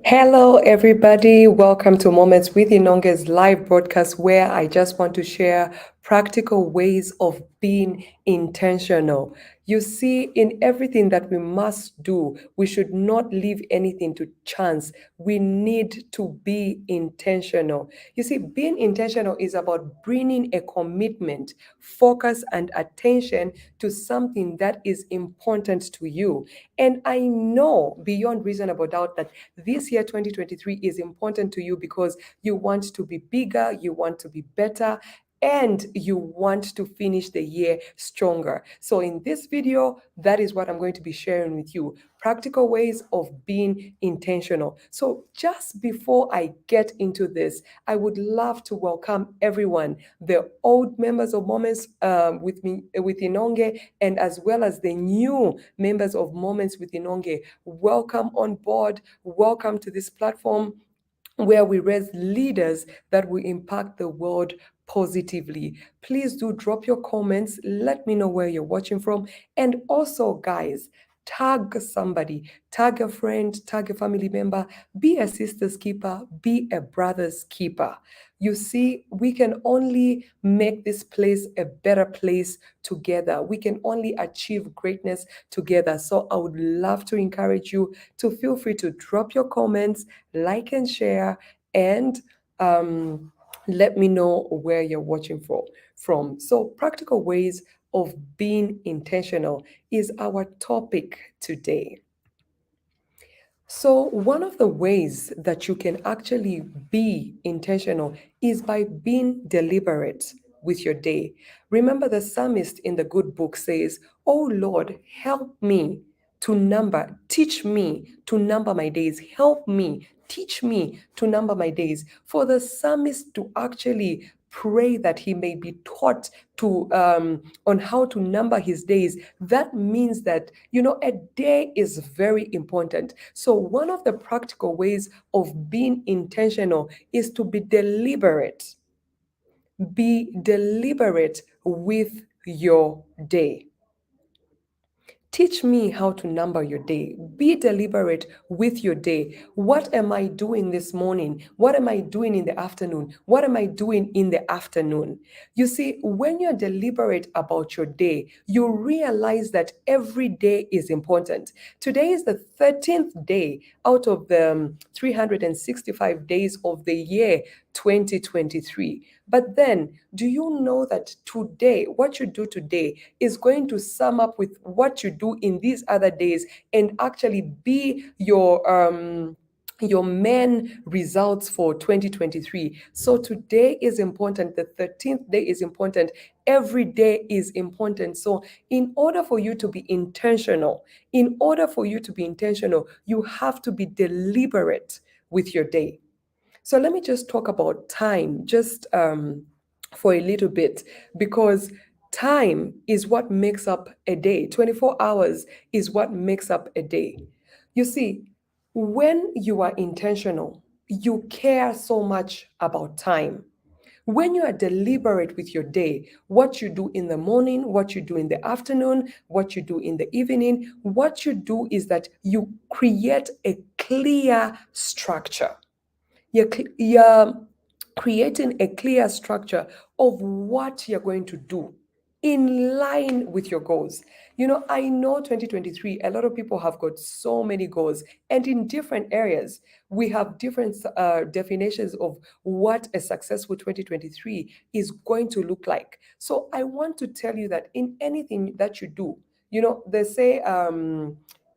Hello, everybody. Welcome to Moments with Inonge's live broadcast, where I just want to share practical ways of being intentional. You see, in everything that we must do, we should not leave anything to chance. We need to be intentional. You see, being intentional is about bringing a commitment, focus, and attention to something that is important to you. And I know beyond reasonable doubt that this year 2023 is important to you because you want to be bigger, you want to be better, and you want to finish the year stronger. So in this video, that is what I'm going to be sharing with you. Practical ways of being intentional. So just before I get into this, I would love to welcome everyone, the old members of Moments with me, with Inonge, and as well as the new members of Moments with Inonge. Welcome on board. Welcome to this platform where we raise leaders that will impact the world positively. Please do drop your comments. Let me know where you're watching from. And also, guys, tag somebody, tag a friend, tag a family member, be a sister's keeper, be a brother's keeper. You see, we can only make this place a better place together. We can only achieve greatness together. So I would love to encourage you to feel free to drop your comments, like and share, and let me know where you're watching from. So, practical ways of being intentional is our topic today. So, one of the ways that you can actually be intentional is by being deliberate with your day. Remember, the psalmist in the good book says, "Oh Lord, help me to number, teach me to number my days, help me, teach me to number my days." For the psalmist to actually pray that he may be taught to on how to number his days, that means that a day is very important. So one of the practical ways of being intentional is to be deliberate. Be deliberate with your day. Teach me how to number your day. Be deliberate with your day. What am I doing this morning? What am I doing in the afternoon? What am I doing in the afternoon? You see, when you're deliberate about your day, you realize that every day is important. Today is the 13th day out of the 365 days of the year 2023. But then, do you know that today, what you do today is going to sum up with what you do in these other days and actually be your main results for 2023. So today is important. The 13th day is important. Every day is important. So in order for you to be intentional, you have to be deliberate with your day. So let me just talk about time just for a little bit, because time is what makes up a day. 24 hours is what makes up a day. You see, when you are intentional, you care so much about time. When you are deliberate with your day, what you do in the morning, what you do in the afternoon, what you do in the evening, what you do is that you create a clear structure. You're creating a clear structure of what you're going to do in line with your goals. I know 2023, a lot of people have got so many goals, and in different areas, we have different definitions of what a successful 2023 is going to look like. So I want to tell you that in anything that you do, they say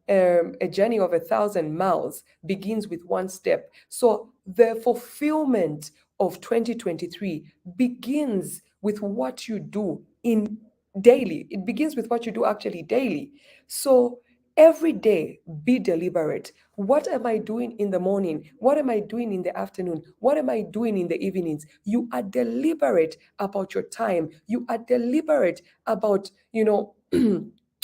a journey of 1,000 miles begins with one step. So the fulfillment of 2023 begins with what you do in daily. It begins with what you do actually daily. So every day, be deliberate. What am I doing in the morning? What am I doing in the afternoon? What am I doing in the evenings? You are deliberate about your time. You are deliberate about,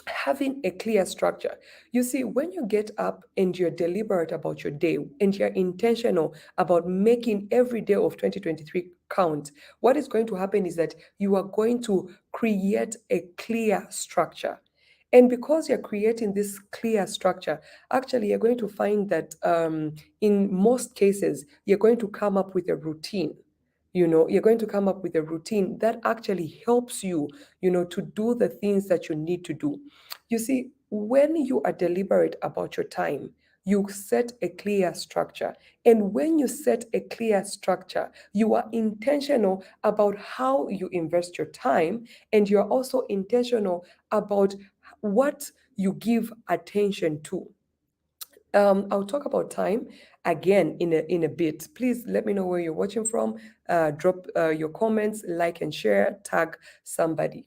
having a clear structure. You see, when you get up and you're deliberate about your day and you're intentional about making every day of 2023 count, what is going to happen is that you are going to create a clear structure. And because you're creating this clear structure, actually, you're going to find that in most cases, you're going to come up with a routine. You're going to come up with a routine that actually helps you, to do the things that you need to do. You see, when you are deliberate about your time, you set a clear structure. And when you set a clear structure, you are intentional about how you invest your time, and you're also intentional about what you give attention to. I'll talk about time again in a bit. Please let me know where you're watching from. Drop your comments, like and share, tag somebody.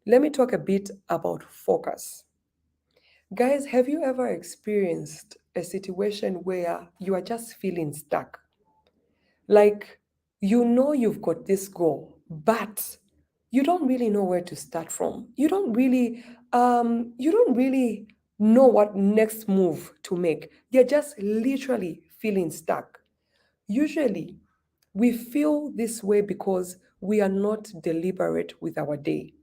Let me talk a bit about focus. Guys, have you ever experienced a situation where you are just feeling stuck? Like, you've got this goal, but you don't really know where to start from. You don't really know what next move to make. You're just literally feeling stuck. Usually, we feel this way because we are not deliberate with our day.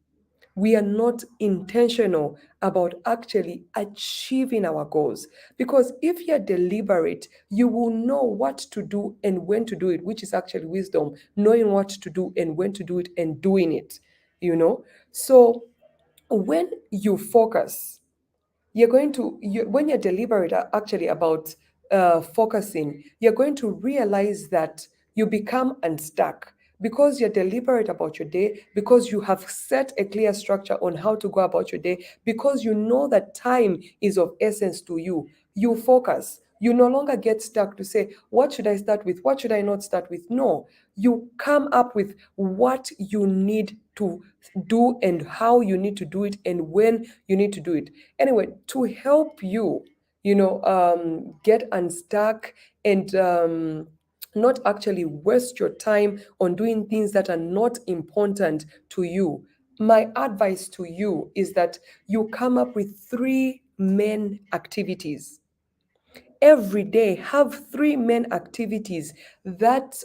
We are not intentional about actually achieving our goals. Because if you're deliberate, you will know what to do and when to do it, which is actually wisdom, knowing what to do and when to do it and doing it, So when you focus, when you're deliberate actually about focusing, you're going to realize that you become unstuck because you're deliberate about your day, because you have set a clear structure on how to go about your day, because you know that time is of essence to you. You focus. You no longer get stuck to say, what should I start with? What should I not start with? No, you come up with what you need to do and how you need to do it and when you need to do it. Anyway, to help you, get unstuck and not actually waste your time on doing things that are not important to you, my advice to you is that you come up with three main activities every day. Have three main activities that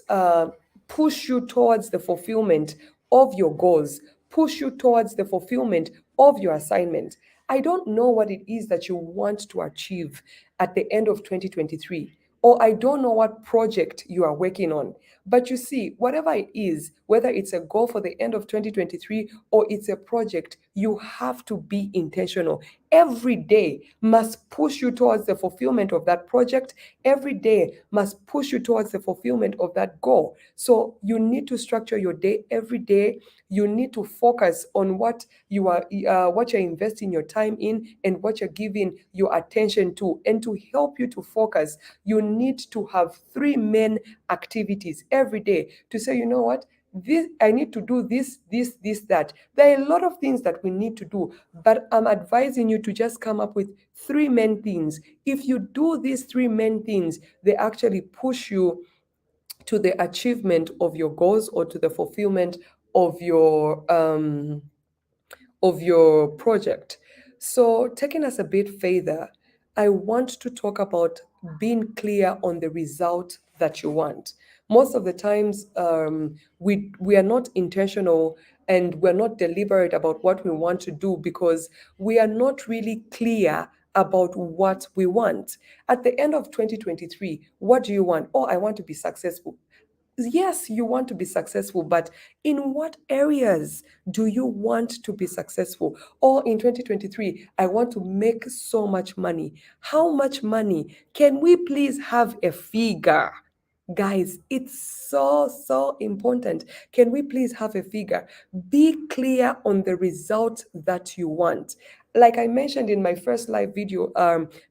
push you towards the fulfillment of your goals, push you towards the fulfillment of your assignment. I don't know what it is that you want to achieve at the end of 2023, or I don't know what project you are working on. But you see, whatever it is, whether it's a goal for the end of 2023 or it's a project, you have to be intentional. Every day must push you towards the fulfillment of that project. Every day must push you towards the fulfillment of that goal. So you need to structure your day every day. You need to focus on what you're investing your time in and what you're giving your attention to. And to help you to focus, you need to have three main activities every day to say, you know what? This I need to do this, that. There are a lot of things that we need to do, but I'm advising you to just come up with three main things. If you do these three main things, they actually push you to the achievement of your goals or to the fulfillment of your project. So, taking us a bit further, I want to talk about being clear on the result that you want. Most of the times, we are not intentional and we're not deliberate about what we want to do because we are not really clear about what we want. At the end of 2023, what do you want? Oh, I want to be successful. Yes, you want to be successful, but in what areas do you want to be successful? Or in 2023, I want to make so much money. How much money? Can we please have a figure? Guys, it's so important. Can we please have a figure? Be clear on the result that you want. Like I mentioned in my first live video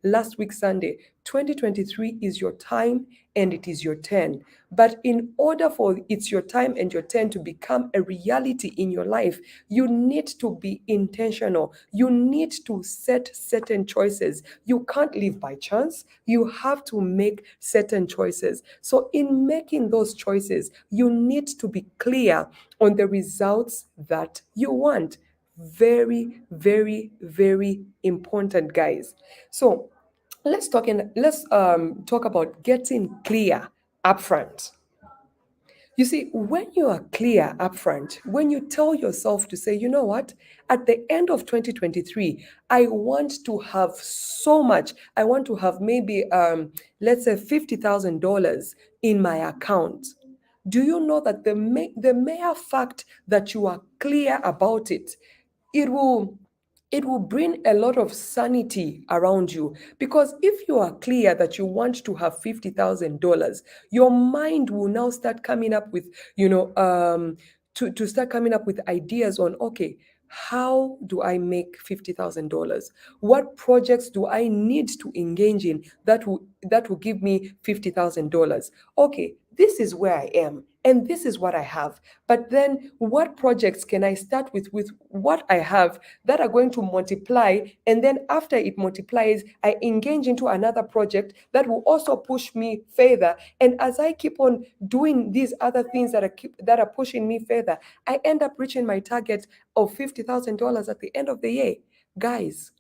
last week, Sunday, 2023 is your time and it is your turn. But in order for it's your time and your turn to become a reality in your life, you need to be intentional. You need to set certain choices. You can't live by chance. You have to make certain choices. So, in making those choices, you need to be clear on the results that you want. Very, very, very important, guys. So, let's talk about getting clear upfront. You see, when you are clear upfront, when you tell yourself to say, you know what, at the end of 2023, I want to have so much. I want to have maybe, let's say, $50,000 in my account. Do you know that the mere fact that you are clear about it, it will it will bring a lot of sanity around you, because if you are clear that you want to have $50,000, your mind will now start coming up with, to start coming up with ideas on, okay, how do I make $50,000? What projects do I need to engage in that will give me $50,000? Okay, this is where I am and this is what I have. But then what projects can I start with what I have that are going to multiply? And then after it multiplies, I engage into another project that will also push me further. And as I keep on doing these other things that are pushing me further, I end up reaching my target of $50,000 at the end of the year. Guys,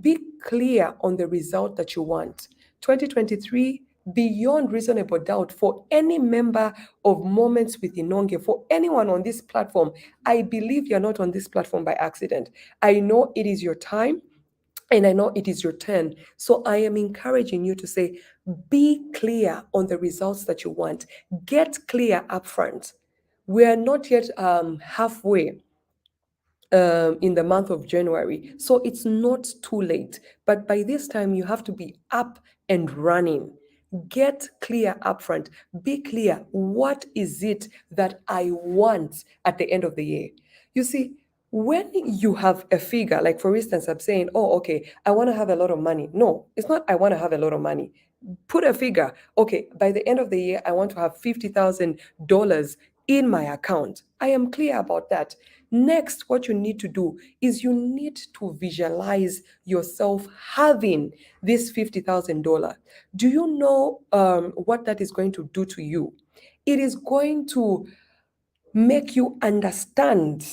be clear on the result that you want. 2023, beyond reasonable doubt, for any member of Moments with Inonge, for anyone on this platform, I believe you're not on this platform by accident. I know it is your time. And I know it is your turn. So I am encouraging you to say, be clear on the results that you want. Get clear upfront. We are not yet halfway in the month of January. So it's not too late. But by this time, you have to be up and running. Get clear upfront. Be clear. What is it that I want at the end of the year? You see, when you have a figure, like for instance, I'm saying, oh, okay, I want to have a lot of money. No, it's not I want to have a lot of money. Put a figure. Okay, by the end of the year, I want to have $50,000 in my account. I am clear about that. Next, what you need to do is you need to visualize yourself having this $50,000. Do you know what that is going to do to you? It is going to make you understand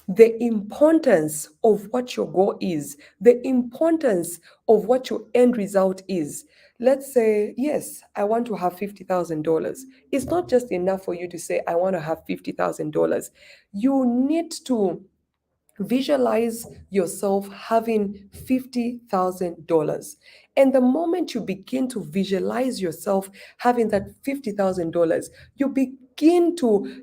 the importance of what your goal is, the importance of what your end result is. Let's say, yes, I want to have $50,000. It's not just enough for you to say, I want to have $50,000. You need to visualize yourself having $50,000. And the moment you begin to visualize yourself having that $50,000, you begin to,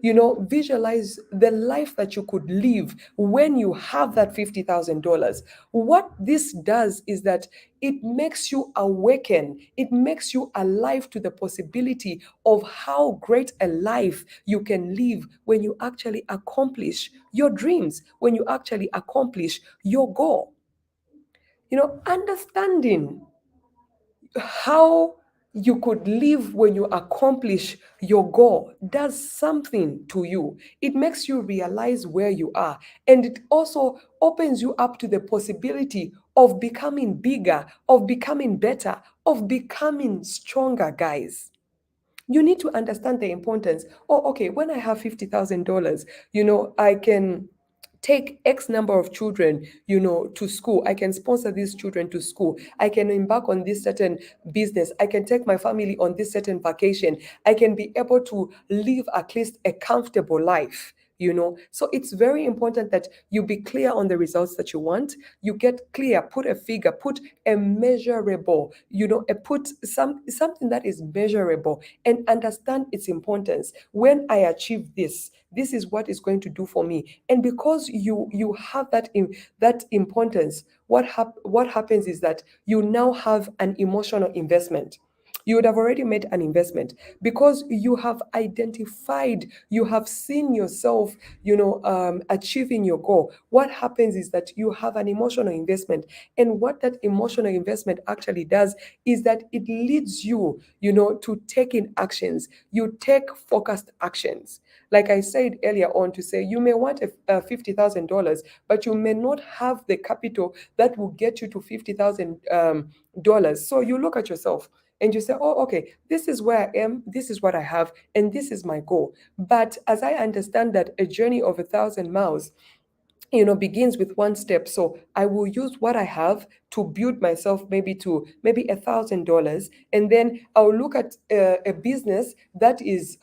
visualize the life that you could live when you have that $50,000. What this does is that it makes you awaken, it makes you alive to the possibility of how great a life you can live when you actually accomplish your dreams, when you actually accomplish your goal. Understanding how you could live when you accomplish your goal does something to you. It makes you realize where you are, and it also opens you up to the possibility of becoming bigger, of becoming better, of becoming stronger, guys. You need to understand the importance. Oh, okay, when I have $50,000, I can take X number of children, to school. I can sponsor these children to school. I can embark on this certain business. I can take my family on this certain vacation. I can be able to live at least a comfortable life. So it's very important that you be clear on the results that you want. You get clear, put a figure, put a measurable, put something that is measurable, and understand its importance. When I achieve this, this is what is going to do for me. And because you have that importance, what happens is that you now have an emotional investment. You would have already made an investment because you have identified, you have seen yourself, achieving your goal. What happens is that you have an emotional investment. And what that emotional investment actually does is that it leads you, to taking actions. You take focused actions. Like I said earlier on, to say you may want a $50,000, but you may not have the capital that will get you to $50,000. So you look at yourself and you say, oh, okay, this is where I am, this is what I have, and this is my goal. But as I understand that a journey of 1,000 miles begins with one step. So I will use what I have to build myself maybe to maybe $1,000, and then I'll look at a business that is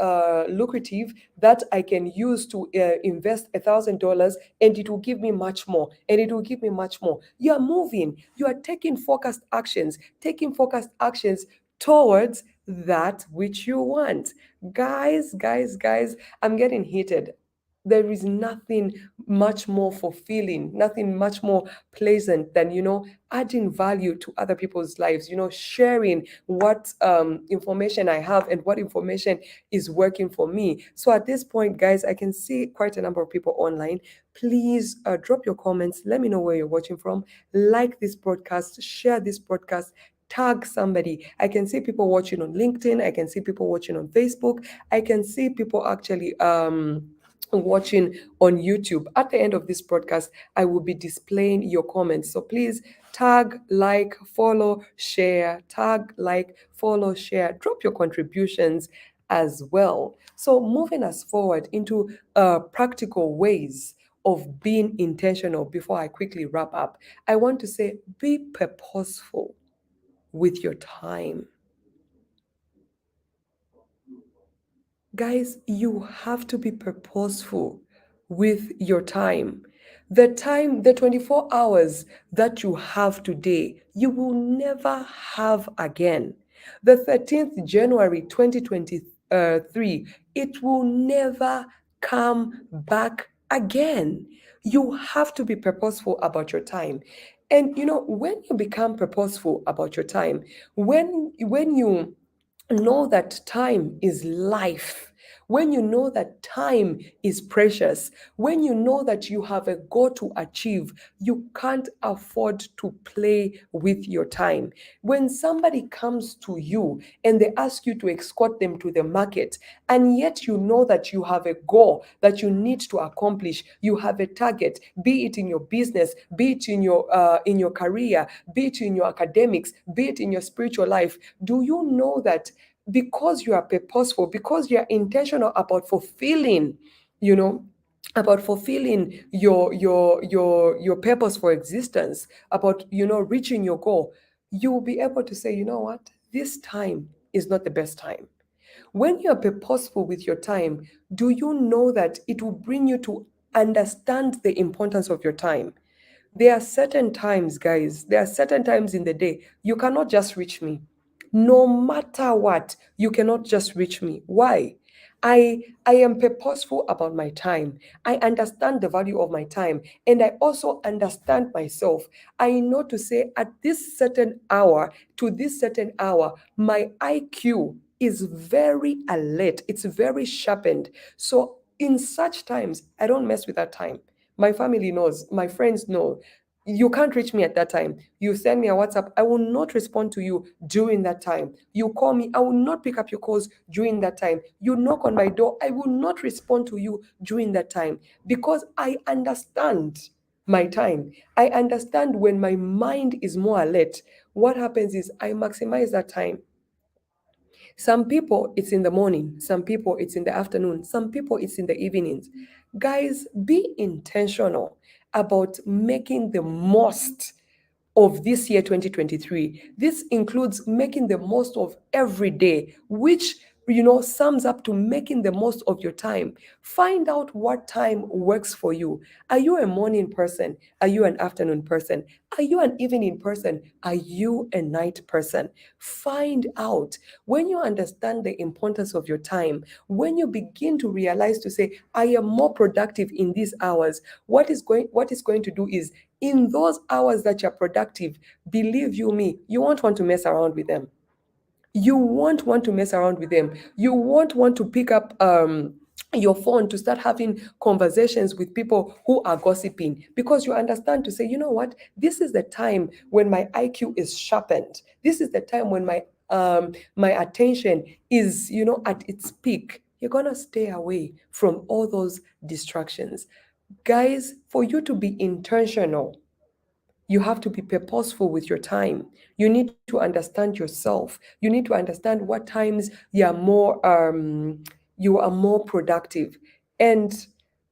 lucrative, that I can use to invest $1,000, and it will give me much more, and it will give me much more. You are moving, you are taking focused actions towards that which you want. Guys, I'm getting heated. There is nothing much more fulfilling, nothing much more pleasant than, adding value to other people's lives, sharing what information I have and what information is working for me. So at this point, guys, I can see quite a number of people online. Please drop your comments. Let me know where you're watching from. Like this broadcast, share this broadcast, tag somebody. I can see people watching on LinkedIn. I can see people watching on Facebook. I can see people actually watching on YouTube. At the end of this broadcast, I will be displaying your comments. So please tag, like, follow, share, tag, like, follow, share, drop your contributions as well. So moving us forward into practical ways of being intentional before I quickly wrap up, I want to say be purposeful with your time. Guys, you have to be purposeful with your time. The 24 hours that you have today, you will never have again. The 13th January 2023, it will never come back again. You have to be purposeful about your time. And when you become purposeful about your time, when you know that time is life, when you know that time is precious, when you know that you have a goal to achieve, you can't afford to play with your time. When somebody comes to you and they ask you to escort them to the market, and yet you know that you have a goal that you need to accomplish, you have a target, be it in your business, be it in your career, be it in your academics, be it in your spiritual life, do you know that because you are purposeful, because you are intentional about fulfilling, you know, about fulfilling your purpose for existence, about reaching your goal, you will be able to say, you know what, this time is not the best time. When you are purposeful with your time, do you know that it will bring you to understand the importance of your time? There are certain times, guys, there are certain times in the day you cannot just reach me. No matter what, you cannot just reach me. Why? I am purposeful about my time. I understand the value of my time, and I also understand myself. I know to say at this certain hour to this certain hour, my IQ is very alert. It's very sharpened. So in such times, I don't mess with that time. My family knows, my friends know. You can't reach me at that time. You send me a WhatsApp, I will not respond to you during that time. You call me, I will not pick up your calls during that time. You knock on my door, I will not respond to you during that time, because I understand my time. I understand when my mind is more alert. What happens is I maximize that time. Some people, it's in the morning. Some people, it's in the afternoon. Some people, it's in the evenings. Guys, be intentional about making the most of this year 2023. This includes making the most of every day, which sums up to making the most of your time. Find out what time works for you. Are you a morning person? Are you an afternoon person? Are you an evening person? Are you a night person? Find out. When you understand the importance of your time, when you begin to realize to say, I am more productive in these hours, what is going to do is, in those hours that you're productive, believe you me, you won't want to mess around with them. You won't want to mess around with them. You won't want to pick up your phone to start having conversations with people who are gossiping, because you understand to say, you know what, this is the time when my IQ is sharpened. This is the time when my attention is at its peak. You're gonna stay away from all those distractions. Guys, for you to be intentional, you have to be purposeful with your time. You need to understand yourself. You need to understand what times you are more productive. And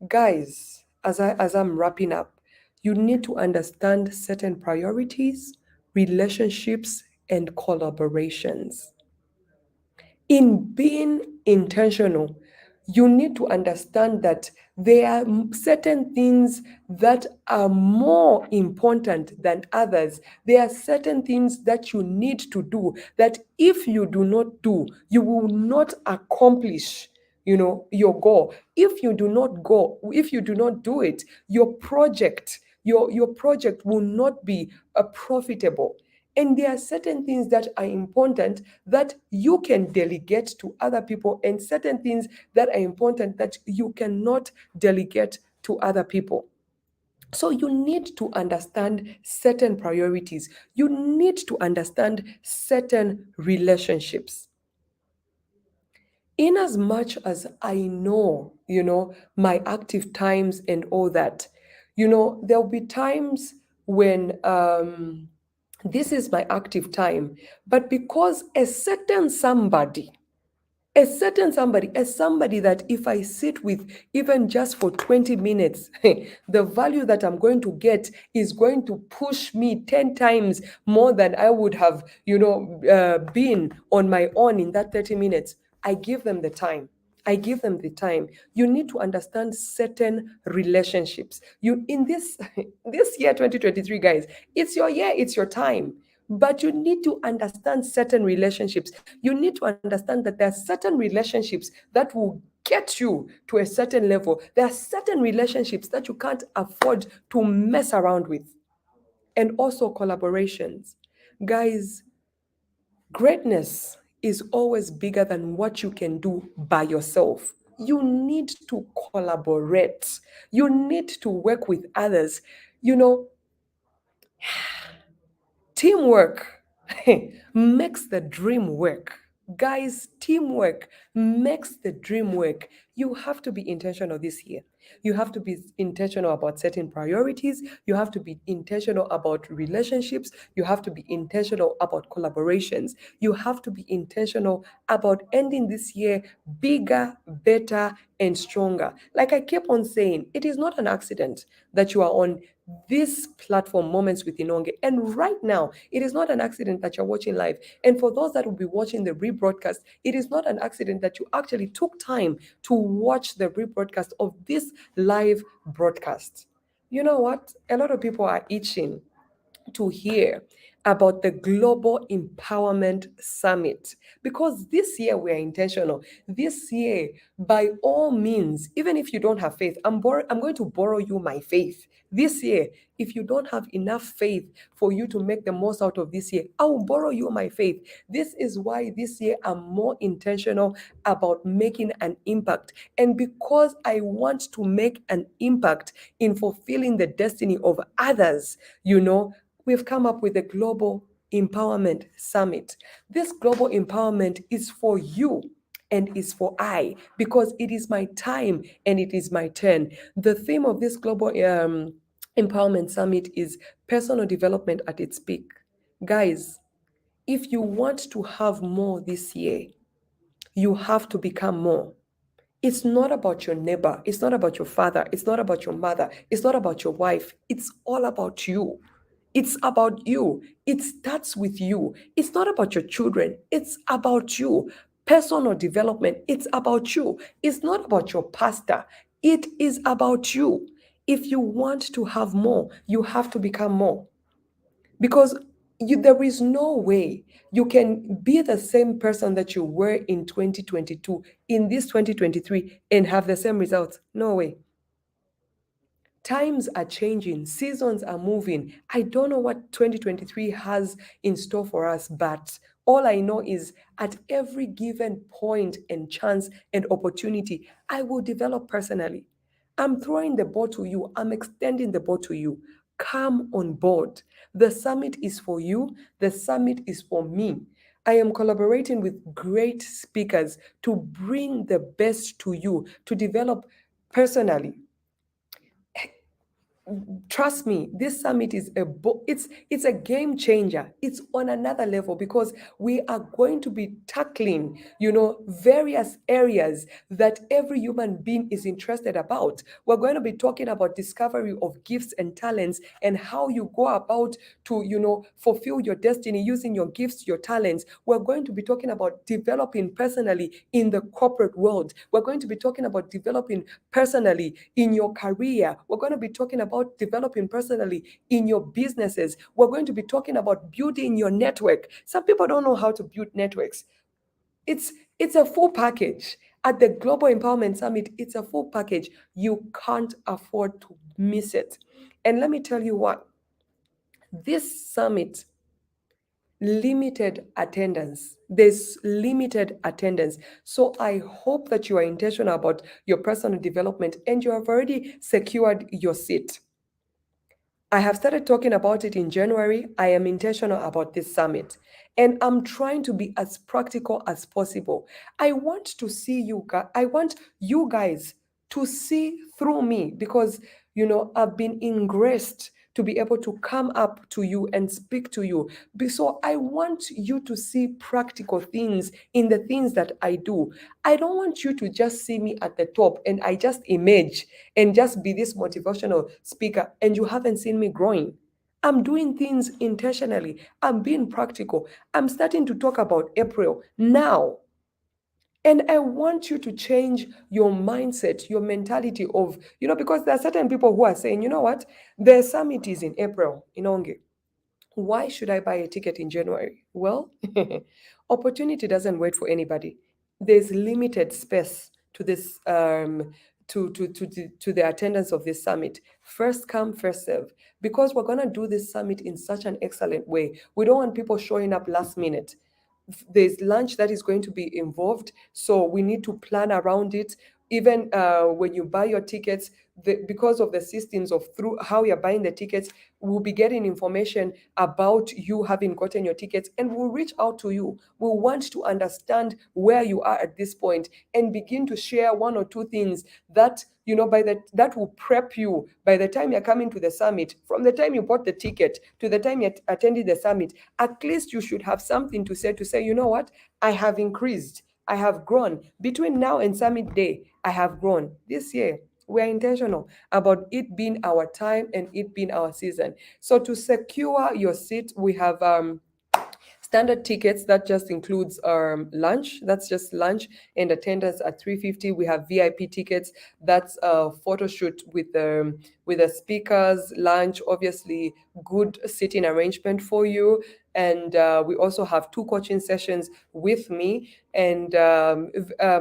guys, as I'm wrapping up, you need to understand certain priorities, relationships, and collaborations. In being intentional, you need to understand that there are certain things that are more important than others. There are certain things that you need to do that if you do not do, you will not accomplish, your goal. If you do not do it, your project will not be profitable. And there are certain things that are important that you can delegate to other people, and certain things that are important that you cannot delegate to other people. So you need to understand certain priorities. You need to understand certain relationships. In as much as I know, my active times and all that, there'll be times when this is my active time, but because a certain somebody that if I sit with even just for 20 minutes, the value that I'm going to get is going to push me 10 times more than I would have, been on my own in that 30 minutes. I give them the time. I give them the time. You need to understand certain relationships. You in this this year 2023, guys, it's your year, it's your time. But you need to understand certain relationships. You need to understand that there are certain relationships that will get you to a certain level. There are certain relationships that you can't afford to mess around with. And also collaborations. Guys, greatness is always bigger than what you can do by yourself. You need to collaborate. You need to work with others. You know, Teamwork makes the dream work. Guys, teamwork makes the dream work. You have to be intentional this year. You have to be intentional about setting priorities. You have to be intentional about relationships. You have to be intentional about collaborations. You have to be intentional about ending this year bigger, better, and stronger. Like I keep on saying, it is not an accident that you are on this platform, Moments with Inonge. And right now, it is not an accident that you're watching live. And for those that will be watching the rebroadcast, it is not an accident that you actually took time to watch the rebroadcast of this live broadcast. You know what? A lot of people are itching to hear about the Global Empowerment Summit because this year we are intentional. This year, by all means, even if you don't have faith, I'm going to borrow you my faith. This year, if you don't have enough faith for you to make the most out of this year, I will borrow you my faith. This is why this year I'm more intentional about making an impact. And because I want to make an impact in fulfilling the destiny of others, we've come up with the Global Empowerment Summit. This global empowerment is for you and is for I because it is my time and it is my turn. The theme of this Global Empowerment Summit is personal development at its peak. Guys, if you want to have more this year, you have to become more. It's not about your neighbor. It's not about your father. It's not about your mother. It's not about your wife. It's all about you. It's about you. It starts with you. It's not about your children. It's about you. Personal development. It's about you. It's not about your pastor. It is about you. If you want to have more, you have to become more because there is no way you can be the same person that you were in 2022 in this 2023 and have the same results. No way. Times are changing, seasons are moving. I don't know what 2023 has in store for us, but all I know is at every given point and chance and opportunity, I will develop personally. I'm throwing the ball to you, I'm extending the ball to you. Come on board. The summit is for you, the summit is for me. I am collaborating with great speakers to bring the best to you, to develop personally. trust me, this summit is it's a game changer. It's on another level because we are going to be tackling, various areas that every human being is interested about. We're going to be talking about discovery of gifts and talents and how you go about to, fulfill your destiny using your gifts, your talents. We're going to be talking about developing personally in the corporate world. We're going to be talking about developing personally in your career. We're going to be talking about developing personally in your businesses. We're going to be talking about building your network. Some people don't know how to build networks. It's a full package. At the Global Empowerment Summit, it's a full package. You can't afford to miss it. And let me tell you what, this summit, limited attendance. There's limited attendance. So I hope that you are intentional about your personal development and you have already secured your seat. I have started talking about it in January. I am intentional about this summit and I'm trying to be as practical as possible. I want to see you guys, I want you guys to see through me because, I've been ingraced to be able to come up to you and speak to you. So I want you to see practical things in the things that I do. I don't want you to just see me at the top and I just image and just be this motivational speaker and you haven't seen me growing. I'm doing things intentionally. I'm being practical. I'm starting to talk about April now. And I want you to change your mindset, your mentality of, because there are certain people who are saying, you know what, the summit is in April in Onge. Why should I buy a ticket in January? Well, opportunity doesn't wait for anybody. There's limited space to this to the attendance of this summit. First come, first serve. Because we're gonna do this summit in such an excellent way. We don't want people showing up last minute. There's lunch that is going to be involved, so we need to plan around it. Even when you buy your tickets, because of the systems of through how you're buying the tickets, we'll be getting information about you having gotten your tickets and we'll reach out to you. We want to understand where you are at this point and begin to share one or two things that that will prep you by the time you're coming to the summit. From the time you bought the ticket to the time you attended the summit, at least you should have something to say, you know what, I have increased, I have grown. Between now and summit day, I have grown. This year, we're intentional about it being our time and it being our season. So to secure your seat, we have standard tickets that just includes lunch. That's just lunch and attendance at 350. We have VIP tickets. That's a photo shoot with the speakers, lunch, obviously good sitting arrangement for you. And we also have 2 coaching sessions with me and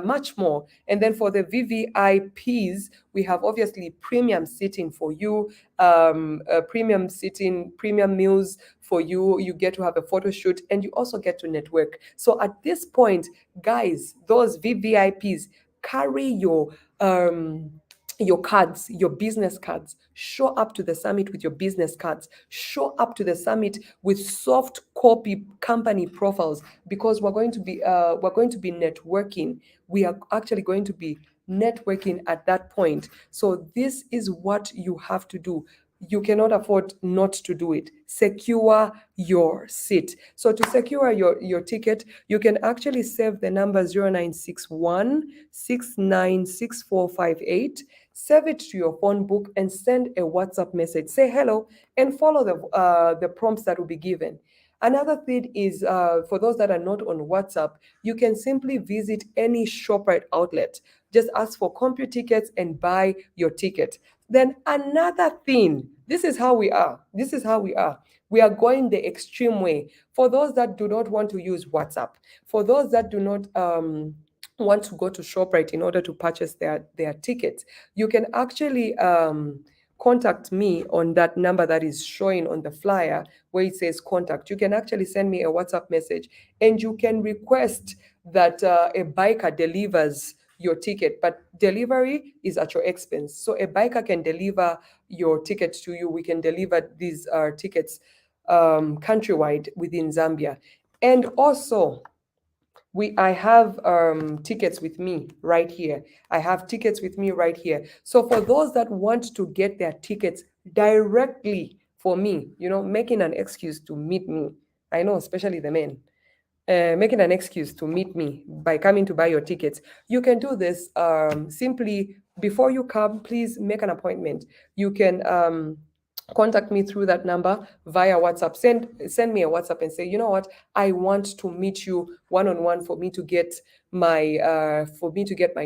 much more. And then for the VVIPs, we have obviously premium seating for you, premium seating, premium meals for you. You get to have a photo shoot and you also get to network. So at this point, guys, those VVIPs, carry your cards, your business cards. Show up to the summit with your business cards. Show up to the summit with soft copy company profiles because we're going to be networking. We are actually going to be networking at that point. So this is what you have to do. You cannot afford not to do it. Secure your seat. So to secure your ticket, you can actually save the number 0961 696458. Save it to your phone book and send a WhatsApp message. Say hello and follow the prompts that will be given. Another thing is for those that are not on WhatsApp, you can simply visit any ShopRite outlet. Just ask for CompuTickets and buy your ticket. Then another thing, this is how we are. This is how we are. We are going the extreme way. For those that do not want to use WhatsApp, for those that do not want to go to ShopRite in order to purchase their tickets, you can actually contact me on that number that is showing on the flyer where it says contact. You can actually send me a WhatsApp message and you can request that a biker delivers your ticket, but delivery is at your expense. So a biker can deliver your ticket to you. We can deliver these tickets countrywide within Zambia. And also, I have tickets with me right here. I have tickets with me right here. So for those that want to get their tickets directly for me, making an excuse to meet me. I know, especially the men, making an excuse to meet me by coming to buy your tickets. You can do this simply before you come. Please make an appointment. You can contact me through that number via WhatsApp. Send me a WhatsApp and say, you know what, I want to meet you one on one for me to get my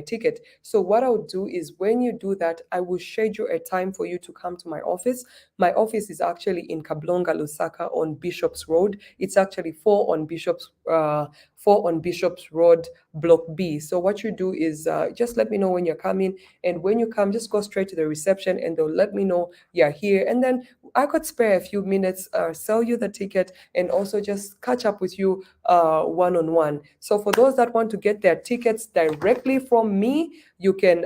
ticket. So what I'll do is when you do that, I will schedule a time for you to come to my office. My office is actually in Kablonga, Lusaka on Bishops Road. It's actually 4 on Bishops Road, Block B. So what you do is just let me know when you're coming, and when you come, just go straight to the reception, and they'll let me know you're here. And then I could spare a few minutes, sell you the ticket, and also just catch up with you one on one. So for those that want to get their tickets directly from me, you can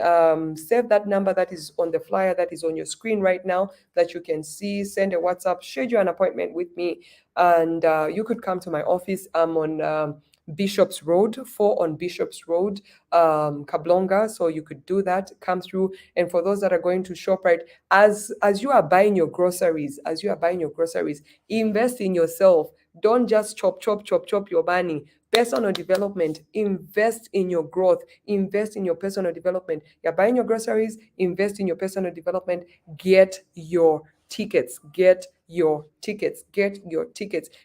save that number that is on the flyer that is on your screen right now that you can see. Send a WhatsApp, schedule an appointment with me, and you could come to my office. I'm on Bishops Road, 4 on Bishops Road, Kablonga. So you could do that, come through. And for those that are going to ShopRite, as you are buying your groceries, invest in yourself. Don't just chop your money. Personal development, invest in your growth, invest in your personal development. You're buying your groceries, invest in your personal development. Get your tickets, get your tickets.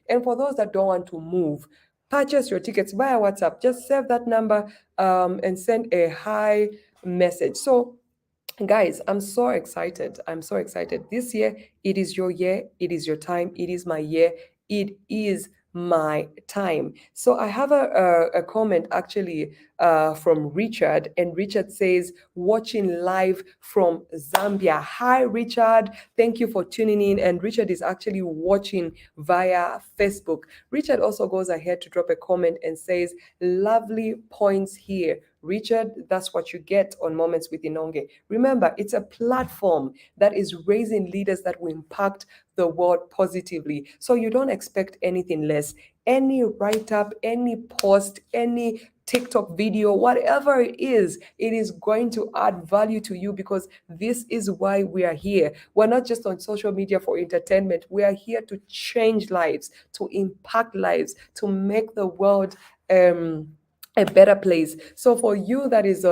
And for those that don't want to move, purchase your tickets via WhatsApp. Just save that number and send a hi message. So guys, I'm so excited. I'm so excited. This year, it is your year. It is your time. It is my year. It is my time. So I have a comment actually from Richard, and Richard says, watching live from Zambia. Hi, Richard. Thank you for tuning in. And Richard is actually watching via Facebook. Richard also goes ahead to drop a comment and says, lovely points here. Richard, that's what you get on Moments with Inonge. Remember, it's a platform that is raising leaders that will impact the world positively. So you don't expect anything less. Any write up, any post, any TikTok video, whatever it is going to add value to you, because this is why we are here. We're not just on social media for entertainment. We are here to change lives, to impact lives, to make the world a better place. So for you that is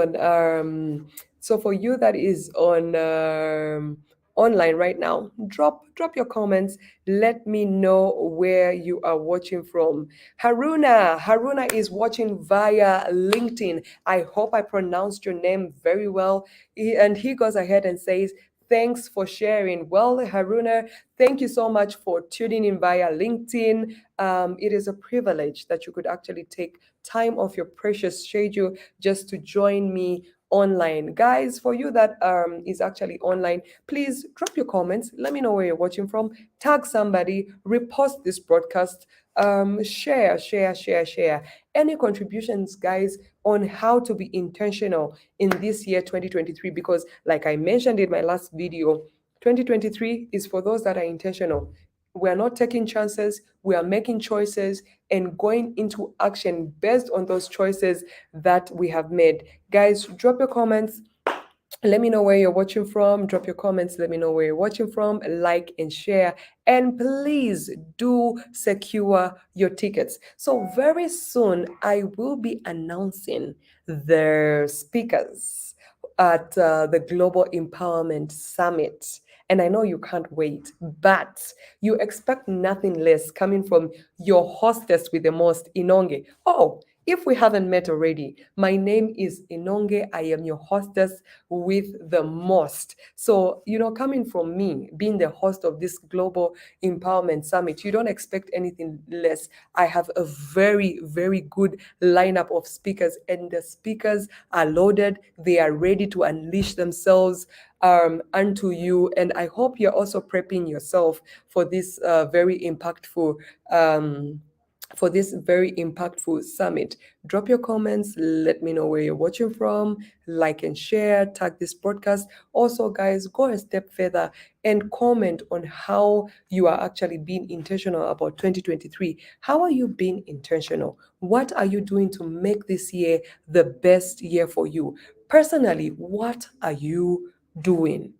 on online right now, drop your comments. Let me know where you are watching from. Haruna is watching via LinkedIn. I hope I pronounced your name very well. And he goes ahead and says, thanks for sharing. Well, Haruna, thank you so much for tuning in via LinkedIn. It is a privilege that you could actually take time off your precious schedule just to join me online. Guys, for you that is actually online, please drop your comments. Let me know where you're watching from. Tag somebody, repost this broadcast, share. Any contributions, guys, on how to be intentional in this year 2023? Because like I mentioned in my last video, 2023 is for those that are intentional. We are not taking chances, we are making choices and going into action based on those choices that we have made. Guys, drop your comments. Let me know where you're watching from. Drop your comments. Let me know where you're watching from. Like and share. And please do secure your tickets. So, very soon, I will be announcing the speakers at the Global Empowerment Summit. And I know you can't wait, but you expect nothing less coming from your hostess with the most, Inonge. Oh, if we haven't met already, my name is Inonge. I am your hostess with the most. So, coming from me, being the host of this Global Empowerment Summit, you don't expect anything less. I have a very, very good lineup of speakers, and the speakers are loaded. They are ready to unleash themselves unto you. And I hope you're also prepping yourself for this very impactful summit. Drop your comments. Let me know where you're watching from. Like and share. Tag this podcast. Also, guys, go a step further and comment on how you are actually being intentional about 2023. How are you being intentional? What are you doing to make this year the best year for you? Personally, what are you doing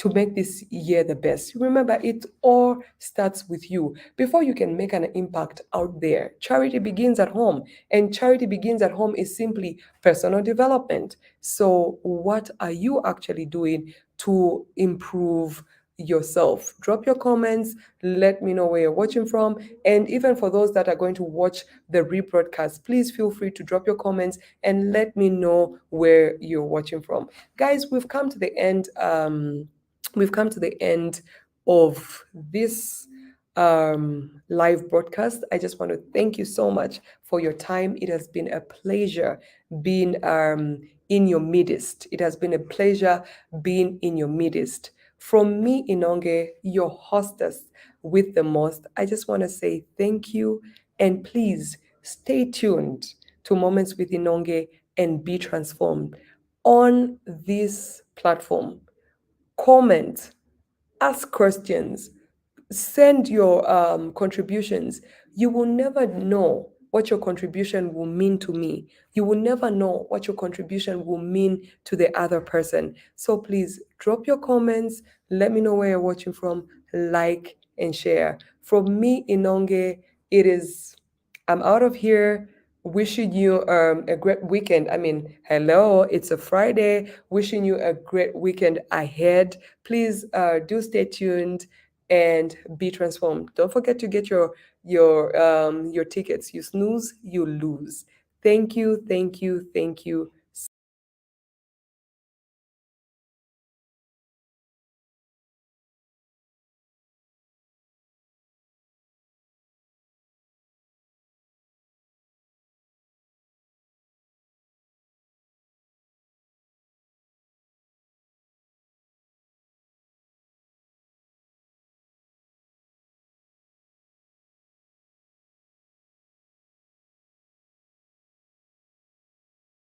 to make this year the best. Remember, it all starts with you. Before you can make an impact out there, charity begins at home. And charity begins at home is simply personal development. So, what are you actually doing to improve yourself? Drop your comments, let me know where you're watching from. And even for those that are going to watch the rebroadcast, please feel free to drop your comments and let me know where you're watching from. Guys, we've come to the end of this live broadcast. I just want to thank you so much for your time. It has been a pleasure being in your midst. It has been a pleasure being in your midst. From me, Inonge, your hostess with the most, I just want to say thank you, and please stay tuned to Moments with Inonge and be transformed on this platform. Comment, ask questions, send your contributions. You will never know what your contribution will mean to me. You will never know what your contribution will mean to the other person. So please drop your comments. Let me know where you're watching from. Like and share. From me, Inonge, it is. I'm out of here. Wishing you a great weekend. I mean, hello, it's a Friday. Wishing you a great weekend ahead. Please do stay tuned and be transformed. Don't forget to get your tickets. You snooze, you lose. Thank you, thank you, thank you.